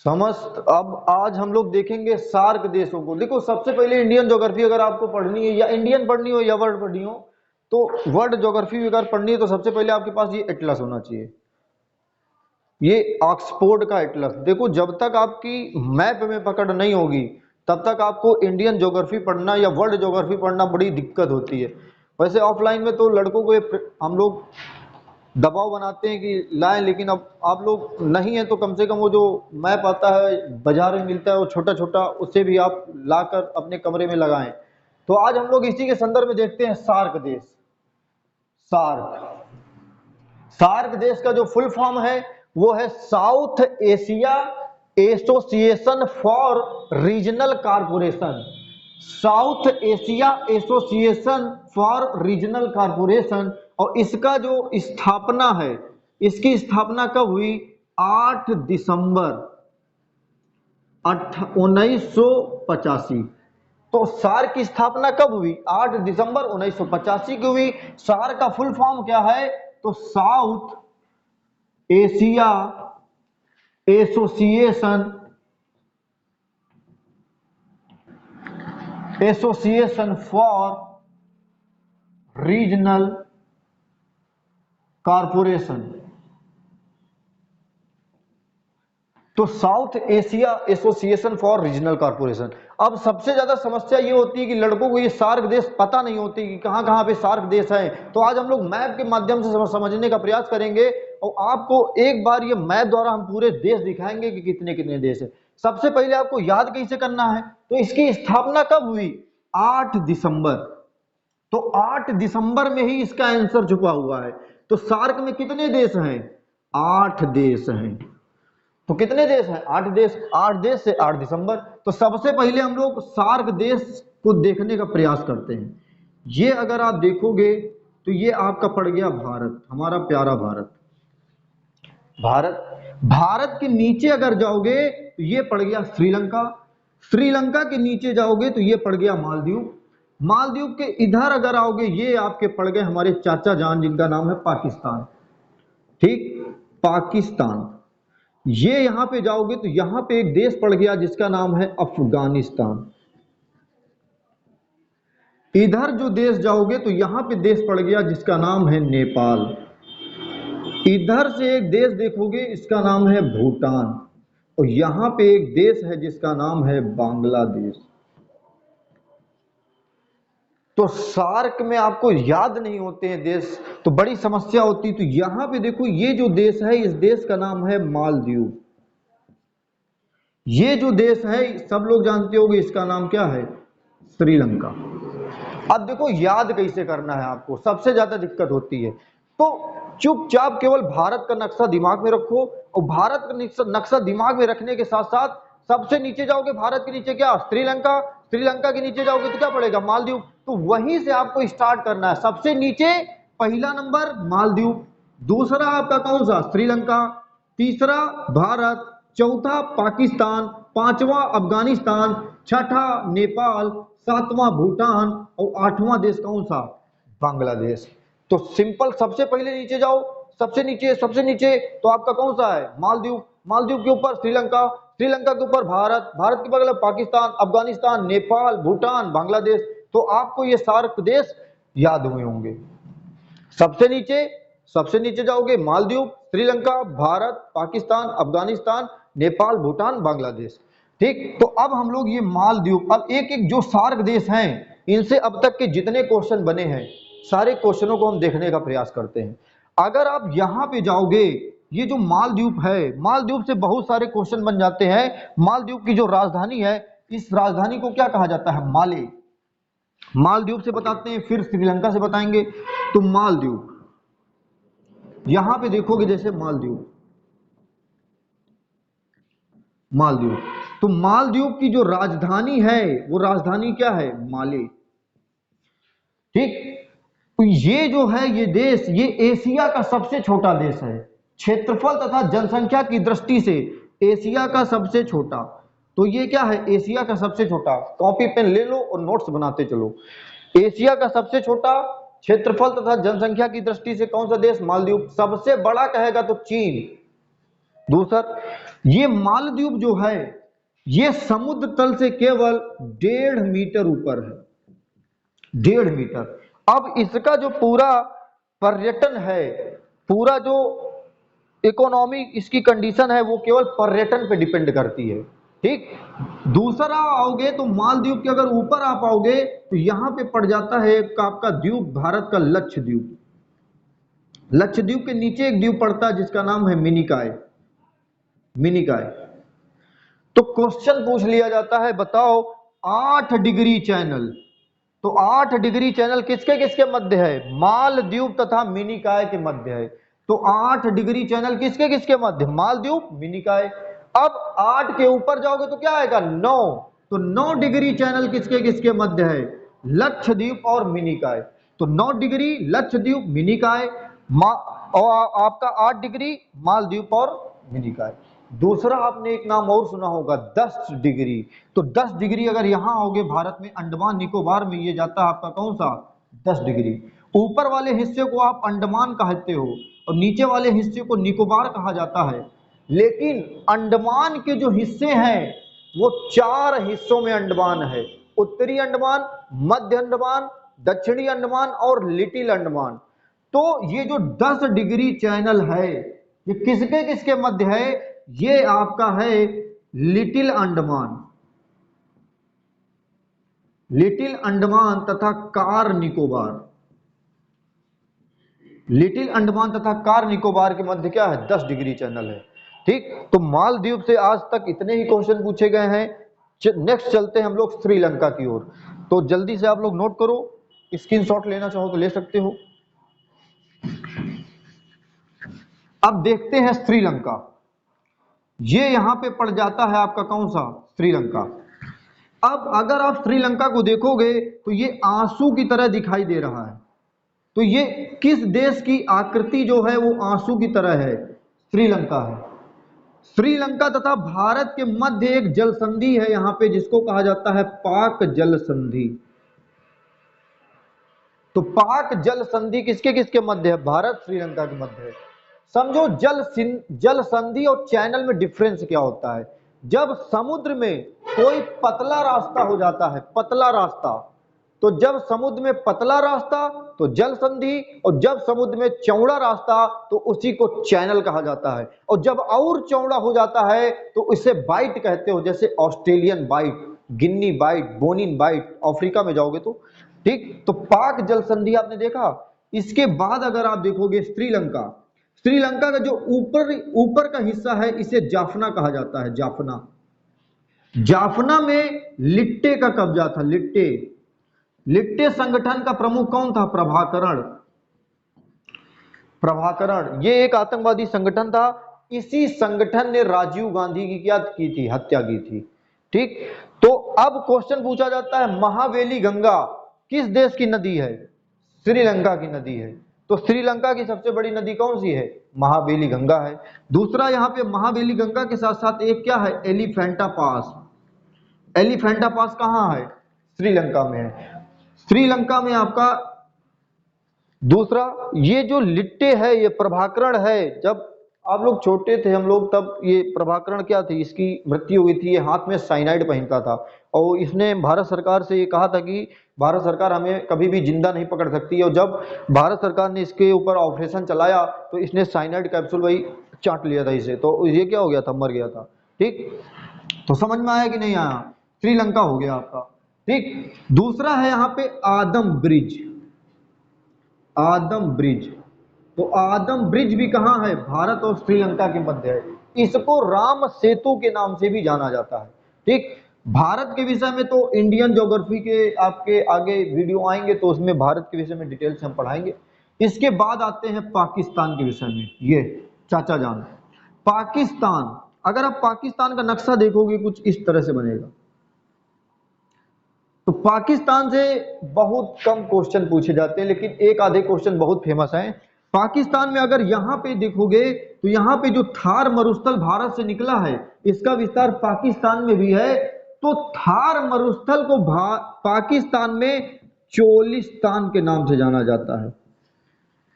समस्त। अब आज हम लोग देखेंगे सार्क देशों को। देखो, सबसे पहले इंडियन ज्योग्राफी अगर आपको पढ़नी है, या इंडियन पढ़नी हो या वर्ल्ड पढ़नी हो, तो वर्ल्ड ज्योग्राफी अगर पढ़नी है तो सबसे पहले आपके पास ये एटलस होना चाहिए, ये ऑक्सफोर्ड का एटलस। देखो, जब तक आपकी मैप में पकड़ नहीं होगी तब तक आपको इंडियन ज्योग्राफी पढ़ना या वर्ल्ड ज्योग्राफी पढ़ना बड़ी दिक्कत होती है। वैसे ऑफलाइन में तो लड़कों को हम लोग दबाव बनाते हैं कि लाएं, लेकिन अब आप लोग नहीं है तो कम से कम वो जो मैप आता है बाजार में मिलता है, वो छोटा छोटा, उससे भी आप लाकर अपने कमरे में लगाएं। तो आज हम लोग इसी के संदर्भ में देखते हैं सार्क देश। सार्क सार्क देश का जो फुल फॉर्म है वो है south Asia association for regional corporation. South Asia association for regional corporation. और इसका जो स्थापना है, इसकी स्थापना कब हुई? 8 दिसंबर 1985। तो सार्क की स्थापना कब हुई? 8 दिसंबर 1985 की हुई। सार्क का फुल फॉर्म क्या है? तो south Asia association for regional corporation. तो south Asia association for regional corporation. अब सबसे ज्यादा समस्या ये होती है कि लड़कों को ये सार्क देश पता नहीं होती कि कहां कहां पे सार्क देश है। तो आज हम लोग मैप के माध्यम से समझने का प्रयास करेंगे और आपको एक बार ये मैप द्वारा हम पूरे देश दिखाएंगे कि कितने कितने देश है। सबसे पहले आपको याद कैसे करना है? तो इसकी स्थापना कब हुई? 8 दिसंबर। तो 8 दिसंबर में ही इसका आंसर छुपा हुआ है। तो सार्क में कितने देश हैं? 8 देश हैं। तो कितने देश हैं? 8 देश। 8 देश से 8 दिसंबर। तो सबसे पहले हम लोग सार्क देश को देखने का प्रयास करते हैं। ये अगर आप देखोगे तो ये आपका पड़ गया भारत, हमारा प्यारा भारत। भारत भारत के नीचे अगर जाओगे तो ये पड़ गया श्रीलंका। श्रीलंका के नीचे जाओगे तो ये पड़ गया मालदीव। मालदीव के इधर अगर आओगे ये आपके पड़ गए हमारे चाचा जान, जिनका नाम है पाकिस्तान। ठीक, पाकिस्तान। ये यहां पे जाओगे तो यहां पे एक देश पड़ गया जिसका नाम है अफगानिस्तान। इधर जो देश जाओगे तो यहां पे देश पड़ गया जिसका नाम है नेपाल। इधर से एक देश देखोगे, इसका नाम है भूटान। और यहां पे एक देश है जिसका नाम है बांग्लादेश। तो सार्क में आपको याद नहीं होते हैं देश तो बड़ी समस्या होती। तो यहां पे देखो, ये जो देश है इस देश का नाम है मालदीव। ये जो देश है सब लोग जानते होंगे, इसका नाम क्या है? श्रीलंका। अब देखो याद कैसे करना है आपको, सबसे ज्यादा दिक्कत होती है। तो चुपचाप केवल भारत का नक्शा दिमाग में रखो, और भारत का नक्शा दिमाग में रखने के साथ साथ सबसे नीचे जाओगे, भारत के नीचे क्या? श्रीलंका। श्रीलंका के नीचे जाओगे तो क्या पड़ेगा? मालदीव। तो वहीं से आपको स्टार्ट करना है। सबसे नीचे पहला नंबर मालदीव, दूसरा आपका कौन सा? श्रीलंका, तीसरा भारत, चौथा पाकिस्तान, पांचवा अफगानिस्तान, छठा नेपाल, सातवां भूटान और आठवां देश कौन सा? बांग्लादेश। तो सिंपल, सबसे पहले नीचे जाओ, सबसे नीचे तो आपका कौन सा है? मालदीव। मालदीव के ऊपर श्रीलंका, श्रीलंका के ऊपर भारत, भारत के बगल में पाकिस्तान, अफगानिस्तान, नेपाल, भूटान, बांग्लादेश। तो आपको ये सार्क देश याद हुए होंगे। सबसे नीचे जाओगे मालदीव, श्रीलंका, भारत, पाकिस्तान, अफगानिस्तान, नेपाल, भूटान, बांग्लादेश। ठीक, तो अब हम लोग ये मालदीव, अब एक एक जो सार्क देश हैं इनसे अब तक के जितने क्वेश्चन बने हैं सारे क्वेश्चनों को हम देखने का प्रयास करते हैं। अगर आप यहां पे जाओगे, ये जो मालदीव है, मालदीव से बहुत सारे क्वेश्चन बन जाते हैं। मालदीव की जो राजधानी है, इस राजधानी को क्या कहा जाता है? माले। मालदीव से बताते हैं, फिर श्रीलंका से बताएंगे। तो मालदीव, यहां पे देखोगे जैसे मालदीव, मालदीव, तो मालदीव की जो राजधानी है वो राजधानी क्या है? माले। ठीक, तो ये जो है ये देश, ये एशिया का सबसे छोटा देश है। क्षेत्रफल तथा जनसंख्या की दृष्टि से एशिया का सबसे छोटा। तो ये क्या है? एशिया का सबसे छोटा। कॉपी पेन ले लो और नोट्स बनाते चलो। एशिया का सबसे छोटा, क्षेत्रफल तथा जनसंख्या की दृष्टि से कौन सा देश? मालदीव। सबसे बड़ा कहेगा तो चीन। दूसरा, ये मालदीव जो है ये समुद्र तल से केवल 1.5 मीटर ऊपर है, 1.5 मीटर। अब इसका जो पूरा पर्यटन है, पूरा जो इकोनॉमी इसकी कंडीशन है वो केवल पर्यटन पे डिपेंड करती है, ठीक। दूसरा आओगे तो मालदीव के अगर ऊपर आप आओगे तो यहां पे पड़ जाता है एक आपका द्वीप, भारत का लक्षद्वीप। लक्षद्वीप के नीचे एक द्वीप पड़ता है जिसका नाम है मिनिकॉय, मिनिकॉय। तो क्वेश्चन पूछ लिया जाता है, बताओ 8 डिग्री चैनल, तो 8 डिग्री चैनल किसके किसके मध्य है? मालदीव तथा मिनिकॉय के मध्य है। तो 8 डिग्री चैनल किसके किसके मध्य? मालदीव, मिनिकॉय। अब 8 के ऊपर जाओगे तो क्या आएगा? 9। तो 9 डिग्री चैनल किसके किसके मध्य है? लक्षद्वीप और मिनिकॉय। तो 9 डिग्री लक्षद्वीप, मिनिकॉय, और आपका 8 डिग्री मालदीव और मिनिकॉय। दूसरा आपने एक नाम और सुना होगा 10 डिग्री। तो 10 डिग्री अगर यहां आओगे भारत में अंडमान निकोबार में, ये जाता है आपका कौन सा? 10 डिग्री। ऊपर वाले हिस्से को आप अंडमान कहते हो और नीचे वाले हिस्से को निकोबार कहा जाता है। लेकिन अंडमान के जो हिस्से हैं वो 4 हिस्सों में अंडमान है, उत्तरी अंडमान, मध्य अंडमान, दक्षिणी अंडमान और लिटिल अंडमान। तो ये जो 10 डिग्री चैनल है ये किसके किसके मध्य है? ये आपका है लिटिल अंडमान, लिटिल अंडमान तथा कार निकोबार। लिटिल अंडमान तथा कार निकोबार के मध्य क्या है? 10 डिग्री चैनल है, ठीक। तो मालदीव से आज तक इतने ही क्वेश्चन पूछे गए हैं। नेक्स्ट चलते हैं हम लोग श्रीलंका की ओर। तो जल्दी से आप लोग नोट करो, स्क्रीनशॉट लेना चाहो तो ले सकते हो। अब देखते हैं श्रीलंका। ये यहां पे पड़ जाता है आपका कौन सा? श्रीलंका। अब अगर आप श्रीलंका को देखोगे तो ये आंसू की तरह दिखाई दे रहा है। तो ये किस देश की आकृति जो है वो आंसू की तरह है? श्रीलंका है। श्रीलंका तथा भारत के मध्य एक जल संधि है यहां पे जिसको कहा जाता है पाक जल संधि। तो पाक जल संधि किसके किसके मध्य है? भारत श्रीलंका के मध्य है। समझो जल संधि और चैनल में डिफरेंस क्या होता है। जब समुद्र में कोई पतला रास्ता हो जाता है, पतला रास्ता, तो जब समुद्र में पतला रास्ता तो जल संधि, और जब समुद्र में चौड़ा रास्ता तो उसी को चैनल कहा जाता है। और जब और चौड़ा हो जाता है तो इसे बाइट कहते हो, जैसे ऑस्ट्रेलियन बाइट, गिन्नी बाइट, बोनिन बाइट, अफ्रीका में जाओगे तो, ठीक। तो पाक जल संधि आपने देखा। इसके बाद अगर आप देखोगे श्रीलंका, श्रीलंका का जो ऊपर का हिस्सा है इसे जाफना कहा जाता है, जाफना। जाफना में लिट्टे का कब्जा था, लिट्टे। लिट्टे संगठन का प्रमुख कौन था? प्रभाकरण। प्रभाकरण ये एक आतंकवादी संगठन था। इसी संगठन ने राजीव गांधी की क्या की थी? हत्या की थी, ठीक। तो अब क्वेश्चन पूछा जाता है महावेली गंगा किस देश की नदी है? श्रीलंका की नदी है। तो श्रीलंका की सबसे बड़ी नदी कौन सी है? महावेली गंगा है। दूसरा यहाँ पे महावेली गंगा के साथ साथ एक क्या है? एलिफेंटा पास। एलिफेंटा पास कहाँ है? श्रीलंका में है। श्रीलंका में आपका दूसरा ये जो लिट्टे है ये प्रभाकरण है। जब आप लोग छोटे थे हम लोग तब ये प्रभाकरण क्या थी? इसकी मृत्यु हुई थी। ये हाथ में साइनाइड पहनता था और इसने भारत सरकार से ये कहा था कि भारत सरकार हमें कभी भी जिंदा नहीं पकड़ सकती। और जब भारत सरकार ने इसके ऊपर ऑपरेशन चलाया तो इसने साइनाइड कैप्सूल वही चाट लिया था इसे, तो ये क्या हो गया था? मर गया था, ठीक। तो समझ में आया कि नहीं आया? श्रीलंका हो गया आपका, ठीक। दूसरा है यहाँ पे आदम ब्रिज। आदम ब्रिज, तो आदम ब्रिज भी कहाँ है? भारत और श्रीलंका के मध्य है। इसको राम सेतु के नाम से भी जाना जाता है, ठीक। भारत के विषय में तो इंडियन ज्योग्राफी के आपके आगे वीडियो आएंगे तो उसमें भारत के विषय में डिटेल से हम पढ़ाएंगे। इसके बाद आते हैं पाकिस्तान के विषय में। ये चाचा जान, पाकिस्तान, अगर आप पाकिस्तान का नक्शा देखोगे कुछ इस तरह से बनेगा। तो पाकिस्तान से बहुत कम क्वेश्चन पूछे जाते हैं लेकिन एक आधे क्वेश्चन बहुत फेमस हैं। पाकिस्तान में अगर यहां पे देखोगे तो यहां पे जो थार मरुस्थल भारत से निकला है इसका विस्तार पाकिस्तान में भी है। तो थार मरुस्थल को पाकिस्तान में चोलिस्तान के नाम से जाना जाता है,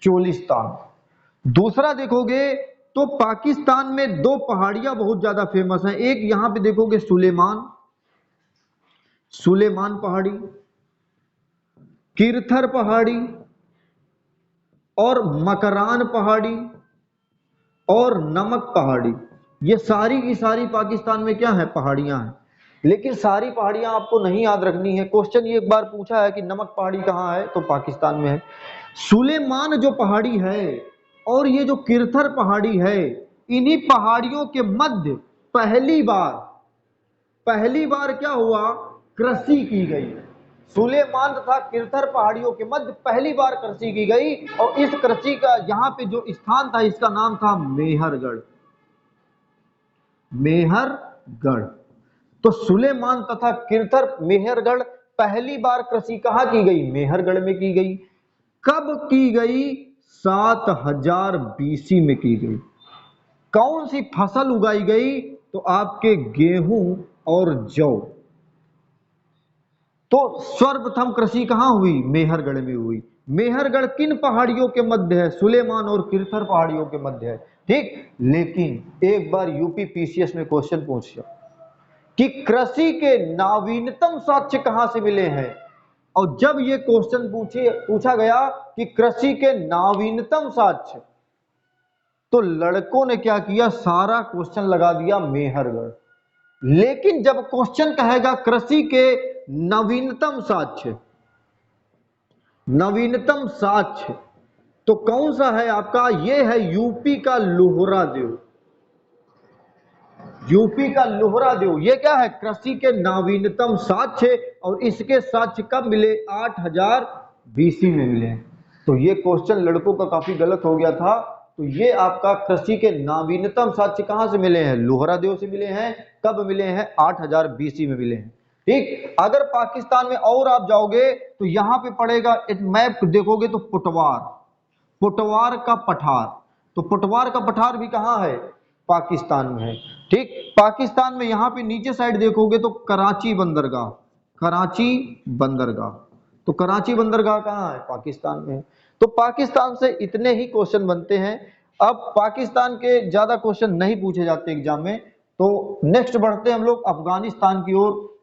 चोलिस्तान। दूसरा देखोगे तो पाकिस्तान में दो पहाड़ियां बहुत ज्यादा फेमस हैं। एक यहां पे देखोगे सुलेमान पहाड़ी, किरथर पहाड़ी और मकरान पहाड़ी और नमक पहाड़ी। ये सारी की सारी पाकिस्तान में क्या है, पहाड़ियां हैं। लेकिन सारी पहाड़ियां आपको नहीं याद रखनी है। क्वेश्चन ये एक बार पूछा है कि नमक पहाड़ी कहाँ है, तो पाकिस्तान में है। सुलेमान जो पहाड़ी है और ये जो किरथर पहाड़ी है, इन्हीं पहाड़ियों के मध्य पहली बार क्या हुआ, कृषि की गई। सुलेमान तथा किरथर पहाड़ियों के मध्य पहली बार कृषि की गई और इस कृषि का यहां पे जो स्थान था, इसका नाम था मेहरगढ़। मेहरगढ़। तो सुलेमान तथा किरथर मेहरगढ़ पहली बार कृषि कहां की गई, मेहरगढ़ में की गई। कब की गई, 7000 बीसी में की गई। कौन सी फसल उगाई गई, तो आपके गेहूं और जौ। तो सर्वप्रथम कृषि कहां हुई, मेहरगढ़ में हुई। मेहरगढ़ किन पहाड़ियों के मध्य है, सुलेमान और किरथर पहाड़ियों के मध्य है। ठीक, लेकिन एक बार यूपी पीसीएस में क्वेश्चन पूछा कि कृषि के नवीनतम साक्ष्य कहां से मिले हैं। और जब ये क्वेश्चन पूछा गया कि कृषि के नवीनतम साक्ष्य, तो लड़कों ने क्या किया, सारा क्वेश्चन लगा दिया मेहरगढ़। लेकिन जब क्वेश्चन कहेगा कृषि के नवीनतम साक्ष्य, तो कौन सा है आपका, ये है यूपी का लोहरा देव। यूपी का लोहरा देव, ये क्या है, कृषि के नवीनतम साक्ष्य। और इसके साक्ष्य कब मिले, 8000 बीसी में मिले। तो ये क्वेश्चन लड़कों का काफी गलत हो गया था। तो ये आपका कृषि के नवीनतम साक्ष्य कहां से मिले हैं, लोहरा देव से मिले हैं। कब मिले हैं, 8000 बीसी में मिले हैं। ठीक, अगर पाकिस्तान में और आप जाओगे तो यहां पे पड़ेगा, एक मैप देखोगे तो पुटवार का पठार। तो पुटवार का पठार भी कहां है, पाकिस्तान में है। ठीक, पाकिस्तान में यहां पे नीचे साइड देखोगे तो कराची बंदरगाह। तो कराची बंदरगाह कहां है, पाकिस्तान में है। तो पाकिस्तान से इतने ही क्वेश्चन बनते हैं। अब पाकिस्तान के ज्यादा क्वेश्चन नहीं पूछे जाते एग्जाम में। तो नेक्स्ट बढ़ते हैं हम लोग अफगानिस्तान की ओर।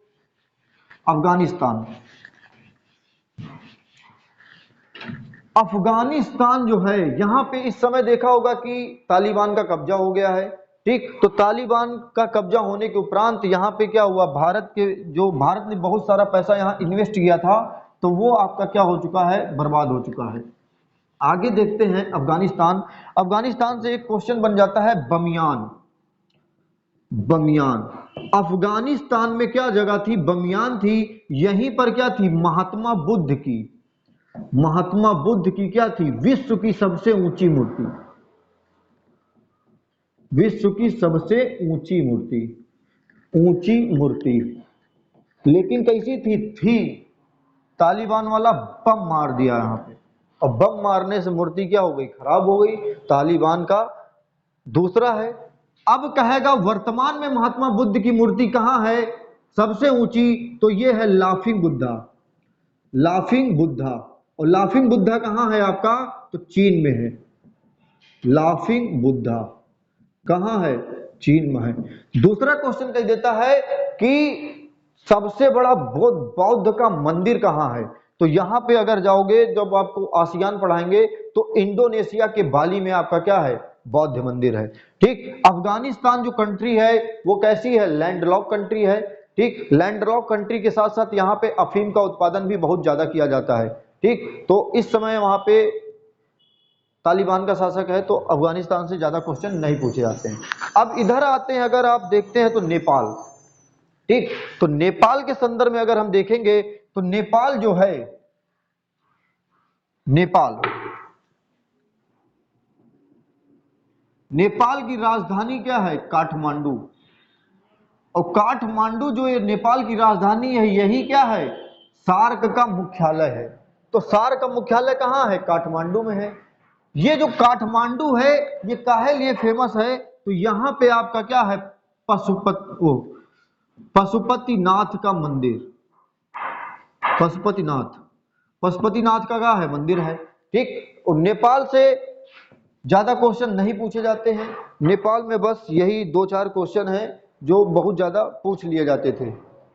अफगानिस्तान जो है, यहां पे इस समय देखा होगा कि तालिबान का कब्जा हो गया है। ठीक, तो तालिबान का कब्जा होने के उपरांत यहां पे क्या हुआ, भारत ने बहुत सारा पैसा यहां इन्वेस्ट किया था, तो वो आपका क्या हो चुका है, बर्बाद हो चुका है। आगे देखते हैं अफगानिस्तान से एक क्वेश्चन बन जाता है बमियान। अफगानिस्तान में क्या जगह थी, बमियान थी। यहीं पर क्या थी, महात्मा बुद्ध की क्या थी, विश्व की सबसे ऊंची मूर्ति। लेकिन कैसी थी, तालिबान वाला बम मार दिया यहां पे, और बम मारने से मूर्ति क्या हो गई, खराब हो गई। तालिबान का दूसरा है। अब कहेगा वर्तमान में महात्मा बुद्ध की मूर्ति कहां है सबसे ऊंची, तो ये है लाफिंग बुद्धा। और लाफिंग बुद्धा कहां है आपका, तो चीन में है। लाफिंग बुद्धा कहां है, चीन में है। दूसरा क्वेश्चन कह देता है कि सबसे बड़ा बौद्ध का मंदिर कहां है। तो यहां पे अगर जाओगे, जब आपको आसियान पढ़ाएंगे, तो इंडोनेशिया के बाली में आपका क्या है, बौद्ध मंदिर है। ठीक, अफगानिस्तान जो कंट्री है वो कैसी है, लैंडलॉक कंट्री है। ठीक, लैंडलॉक कंट्री के साथ साथ यहाँ पे अफीम का उत्पादन भी बहुत ज्यादा किया जाता है। ठीक, तो इस समय वहां पे तालिबान का शासक है, तो अफगानिस्तान से ज्यादा क्वेश्चन नहीं पूछे जाते हैं। अब इधर आते हैं, अगर आप देखते हैं तो नेपाल। ठीक, तो नेपाल के संदर्भ में अगर हम देखेंगे तो नेपाल जो है, नेपाल की राजधानी क्या है, काठमांडू। और काठमांडू जो ये नेपाल की राजधानी है, यही क्या है, सार्क का मुख्यालय है। तो सार्क का मुख्यालय कहां है, काठमांडू में है। ये जो काठमांडू है, ये काहे लिए फेमस है, तो यहां पे आपका क्या है, पशुपतिनाथ का मंदिर। पशुपतिनाथ का क्या है, मंदिर है। ठीक, और नेपाल से ज्यादा क्वेश्चन नहीं पूछे जाते हैं। नेपाल में बस यही 2-4 क्वेश्चन हैं जो बहुत ज्यादा पूछ लिए जाते थे।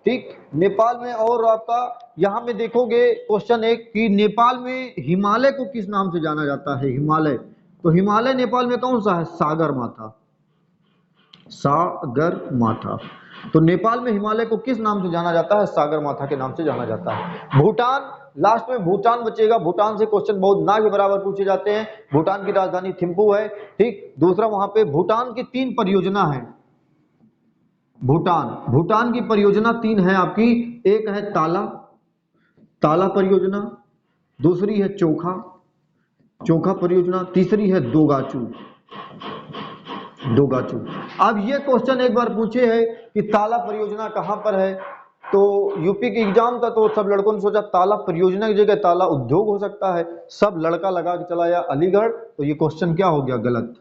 ठीक, नेपाल में और आपका यहाँ में देखोगे क्वेश्चन एक कि नेपाल में हिमालय को किस नाम से जाना जाता है। हिमालय, तो हिमालय नेपाल में कौन सा है? सागर माथा, सागर माथा। तो नेपाल में हिमालय को किस नाम से जाना जाता है? सागर माथा के नाम से जाना जाता है। भूटान, लास्ट में भूटान बचेगा। भूटान से क्वेश्चन बहुत ना के बराबर पूछे जाते हैं। भूटान की राजधानी थिम्पू है। ठीक, दूसरा वहां पे भूटान की 3 परियोजना है। भूटान की परियोजना 3 है आपकी। एक है ताला, ताला परियोजना, दूसरी है चोखा, चोखा परियोजना, तीसरी है दोगाचू, दोगाचू। अब ये क्वेश्चन एक बार पूछे है कि ताला परियोजना कहां पर है, तो यूपी की एग्जाम था तो सब लड़कों ने सोचा ताला परियोजना की जगह ताला उद्योग हो सकता है, सब लड़का लगा के चलाया अलीगढ़, तो ये क्वेश्चन क्या हो गया? गलत।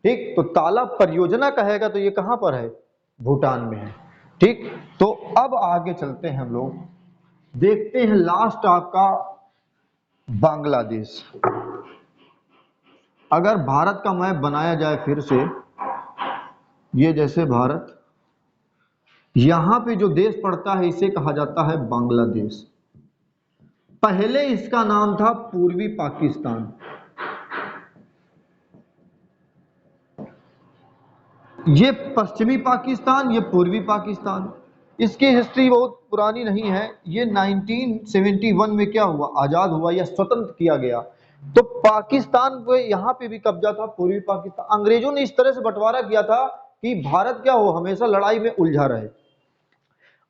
ठीक, तो ताला परियोजना कहेगा तो ये कहां पर है? भूटान में है। ठीक, तो अब आगे चलते हैं हम लोग, देखते हैं लास्ट आपका बांग्लादेश। अगर भारत का मैप बनाया जाए फिर से, ये जैसे भारत, यहां पे जो देश पड़ता है इसे कहा जाता है बांग्लादेश। पहले इसका नाम था पूर्वी पाकिस्तान। ये पश्चिमी पाकिस्तान, ये पूर्वी पाकिस्तान। इसकी हिस्ट्री बहुत पुरानी नहीं है। ये 1971 में क्या हुआ? आजाद हुआ या स्वतंत्र किया गया। तो पाकिस्तान पे यहाँ पे भी कब्जा था, पूर्वी पाकिस्तान। अंग्रेजों ने इस तरह से बंटवारा किया था कि भारत क्या हो, हमेशा लड़ाई में उलझा रहे।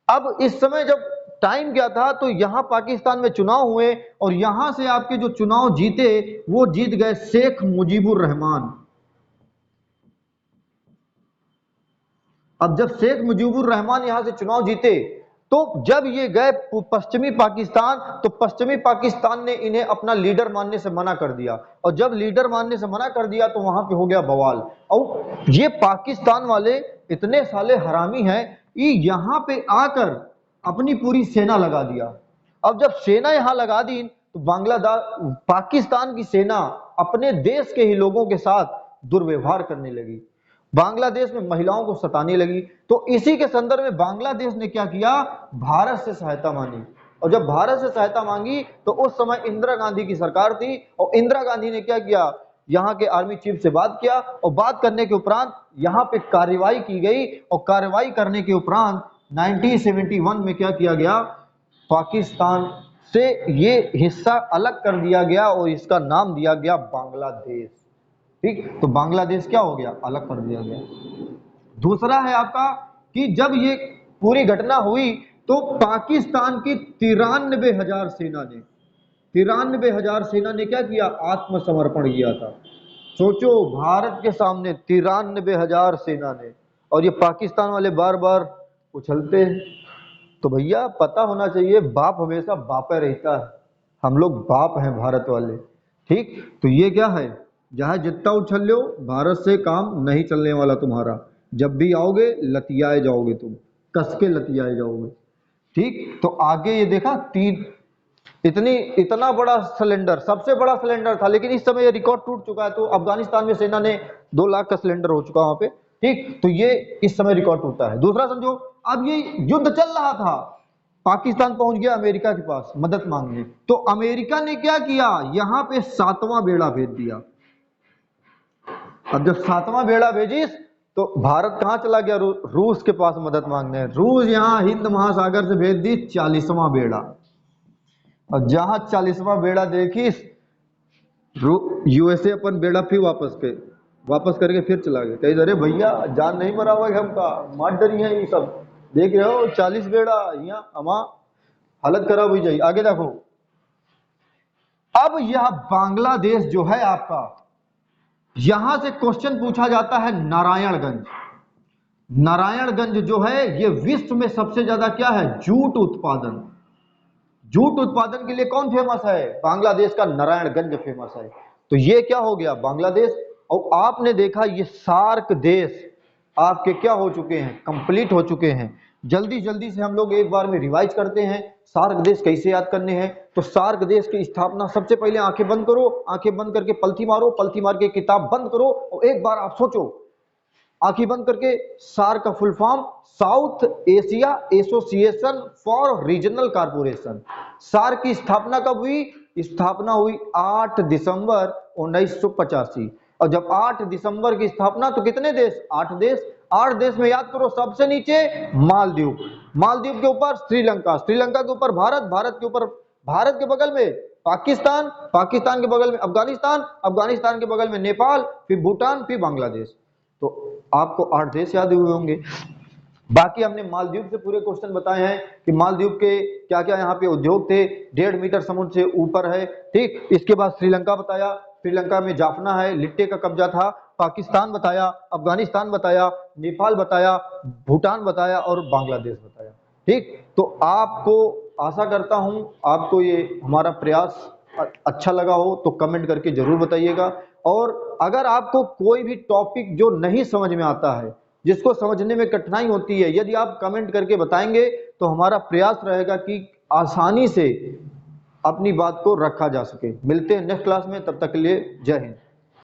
अब इस समय जब टाइम क्या था तो यहाँ पाकिस्तान में चुनाव हुए और यहां से आपके जो चुनाव जीते वो जीत गए शेख मुजीबुर रहमान। अब जब शेख मुजीबुर रहमान यहां से चुनाव जीते तो जब ये गए पश्चिमी पाकिस्तान, तो पश्चिमी पाकिस्तान ने इन्हें अपना लीडर मानने से मना कर दिया, और जब लीडर मानने से मना कर दिया तो वहां पे हो गया बवाल। और ये पाकिस्तान वाले इतने साले हरामी हैं, ये यहां पे आकर अपनी पूरी सेना लगा दिया। अब जब सेना यहां लगा दी तो बांग्लादेश, पाकिस्तान की सेना अपने देश के ही लोगों के साथ दुर्व्यवहार करने लगी, बांग्लादेश में महिलाओं को सताने लगी। तो इसी के संदर्भ में बांग्लादेश ने क्या किया? भारत से सहायता मांगी, और जब भारत से सहायता मांगी तो उस समय इंदिरा गांधी की सरकार थी, और इंदिरा गांधी ने क्या किया? यहाँ के आर्मी चीफ से बात किया, और बात करने के उपरांत यहाँ पे कार्रवाई की गई, और कार्रवाई करने के उपरांत 1971 में क्या किया गया? पाकिस्तान से ये हिस्सा अलग कर दिया गया और इसका नाम दिया गया बांग्लादेश। ठीक, तो बांग्लादेश क्या हो गया? अलग कर दिया गया। दूसरा है आपका कि जब ये पूरी घटना हुई तो पाकिस्तान की 93,000 सेना ने, 93,000 सेना ने क्या किया? आत्मसमर्पण किया था। सोचो, भारत के सामने 93,000 सेना ने, और ये पाकिस्तान वाले बार बार उछलते हैं। तो भैया पता होना चाहिए, बाप हमेशा बापे रहता है। हम लोग बाप हैं भारत वाले। ठीक, तो ये क्या है? जहां जितना उछल लो, भारत से काम नहीं चलने वाला तुम्हारा। जब भी आओगे लतियाए जाओगे, तुम कस के लतियाए जाओगे। ठीक, तो आगे ये देखा, इतना बड़ा सिलेंडर, सबसे बड़ा सिलेंडर था, लेकिन इस समय ये रिकॉर्ड टूट चुका है। तो अफगानिस्तान में सेना ने 2 लाख का सिलेंडर हो चुका वहां पे। ठीक, तो ये इस समय रिकॉर्ड टूटा है। दूसरा समझो, अब ये युद्ध चल रहा था, पाकिस्तान पहुंच गया अमेरिका के पास मदद मांगने, तो अमेरिका ने क्या किया? यहां पे 7वां बेड़ा भेज दिया। अब जब 7वां बेड़ा भेजिस तो भारत कहां चला गया? रूस के पास मदद मांगने। रूस यहां हिंद महासागर से भेज दी 40वां बेड़ा, और जहां 40वां बेड़ा देखिस, यूएसए अपन बेड़ा फिर वापस करके फिर चला गया। कहीं अरे भैया जान नहीं मरा हुआ है हमका, मार डरी है ये सब, देख रहे हो 40 बेड़ा यहाँ अमा हालत खराब हो जाए। आगे देखो, अब यह बांग्लादेश जो है आपका, यहां से क्वेश्चन पूछा जाता है नारायणगंज। नारायणगंज जो है ये विश्व में सबसे ज्यादा क्या है? जूट उत्पादन। जूट उत्पादन के लिए कौन फेमस है? बांग्लादेश का नारायणगंज फेमस है। तो ये क्या हो गया? बांग्लादेश। और आपने देखा ये सार्क देश आपके क्या हो चुके हैं, कंप्लीट हो चुके हैं। जल्दी जल्दी से हम लोग एक बार में रिवाइज करते हैं सार्क देश कैसे याद करने हैं। तो सार्क देश की स्थापना, सबसे पहले आंखें बंद करो, आंखें बंद करके पलथी मारो, पलथी मार के किताब बंद करो और एक बार आप सोचो आंखें बंद करके, सार्क का full form South Asia association for Regional Corporation. SAARC की स्थापना कब हुई? स्थापना हुई 8 दिसंबर 1985। और जब 8 दिसंबर की स्थापना, तो कितने देश? 8 देश। 8 देश में याद करो, सबसे नीचे मालदीव, मालदीव के ऊपर श्रीलंका, श्रीलंका के ऊपर भारत, भारत के ऊपर, भारत के बगल में पाकिस्तान, पाकिस्तान के बगल में अफगानिस्तान, अफगानिस्तान के बगल में नेपाल, फिर भूटान, फिर बांग्लादेश। तो आपको 8 देश याद हुए होंगे। बाकी हमने मालदीव से पूरे क्वेश्चन बताए हैं कि मालदीव के क्या क्या यहाँ पे उद्योग थे, 1.5 मीटर समुद्र से ऊपर है, ठीक। इसके बाद श्रीलंका बताया, श्रीलंका में जाफना है, लिट्टे का कब्जा था। पाकिस्तान बताया, अफगानिस्तान बताया, नेपाल बताया, भूटान बताया और बांग्लादेश बताया, ठीक। तो आपको, आशा करता हूं आपको ये हमारा प्रयास अच्छा लगा हो तो कमेंट करके जरूर बताइएगा। और अगर आपको कोई भी टॉपिक जो नहीं समझ में आता है, जिसको समझने में कठिनाई होती है, यदि आप कमेंट करके बताएंगे तो हमारा प्रयास रहेगा कि आसानी से अपनी बात को रखा जा सके। मिलते हैं नेक्स्ट क्लास में, तब तक के लिए जय हिंद।